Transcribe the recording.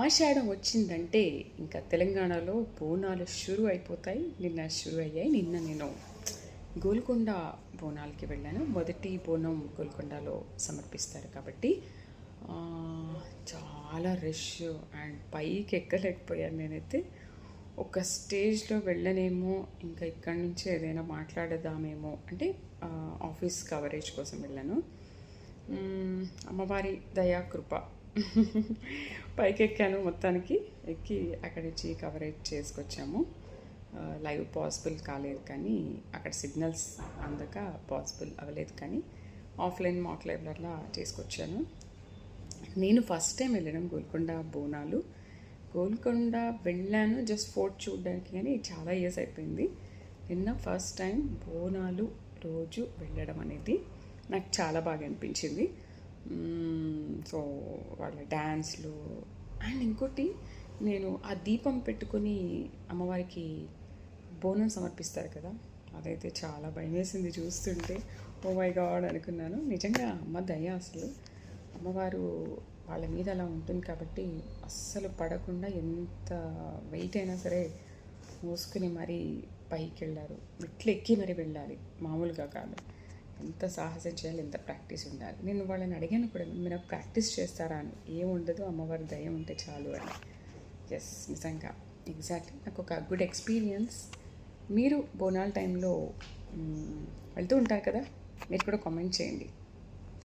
ఆషాఢం వచ్చిందంటే ఇంకా తెలంగాణలో బోనాలు షురు అయిపోతాయి. నిన్న షురు అయ్యాయి. నిన్న నేను గోల్కొండ బోనాలకి వెళ్ళాను. మొదటి బోనం గోల్కొండలో సమర్పిస్తారు కాబట్టి ఆ, చాలా రష్ అండ్ పైకి ఎక్కలేకపోయాను నేనైతే. ఒక స్టేజ్లో వెళ్ళనేమో, ఇంకా ఇక్కడి నుంచి ఏదైనా మాట్లాడదామేమో అంటే ఆఫీస్ కవరేజ్ కోసం వెళ్ళాను. అమ్మవారి దయా కృప పైకి ఎక్కాను. మొత్తానికి ఎక్కి అక్కడి నుంచి కవరేజ్ చేసుకొచ్చాము. లైవ్ పాసిబుల్ కాలేదు, కానీ అక్కడ సిగ్నల్స్ అందక పాసిబుల్ అవ్వలేదు, కానీ ఆఫ్లైన్ మాక్ లైవ్లర్లా చేసుకొచ్చాను. నేను ఫస్ట్ టైం వెళ్ళడం గోల్కొండ బోనాలు. గోల్కొండ వెళ్ళాను జస్ట్ ఫోర్ట్ చూడడానికి, కానీ చాలా ఇయర్స్ అయిపోయింది. నిన్న ఫస్ట్ టైం బోనాలు రోజు వెళ్ళడం అనేది నాకు చాలా బాగా అనిపించింది. సో వాళ్ళ డ్యాన్స్లు అండ్ ఇంకోటి, నేను ఆ దీపం పెట్టుకొని అమ్మవారికి బోనం సమర్పిస్తారు కదా, అదైతే చాలా భయం వేసింది చూస్తుంటే. ఓ మై గాడ్ అనుకున్నాను. నిజంగా అమ్మ దయ అసలు. అమ్మవారు వాళ్ళ మీద అలా ఉంటుంది కాబట్టి అస్సలు పడకుండా ఎంత వెయిట్ అయినా సరే మోసుకుని మరీ పైకి వెళ్ళారు. మెట్లు ఎక్కి మరీ వెళ్ళాలి, మామూలుగా కాదు. ఎంత సాహసం చేయాలి, ఎంత ప్రాక్టీస్ ఉండాలి. నేను వాళ్ళని అడిగాను కూడా, మీరు ప్రాక్టీస్ చేస్తారా అని. ఏముండదు, అమ్మవారి దయ ఉంటే చాలు అని. ఎస్, నిజంగా ఎగ్జాక్ట్లీ నాకు ఒక గుడ్ ఎక్స్పీరియన్స్. మీరు బోనాల టైంలో వెళ్తూ ఉంటారు కదా, మీరు కూడా కామెంట్ చేయండి.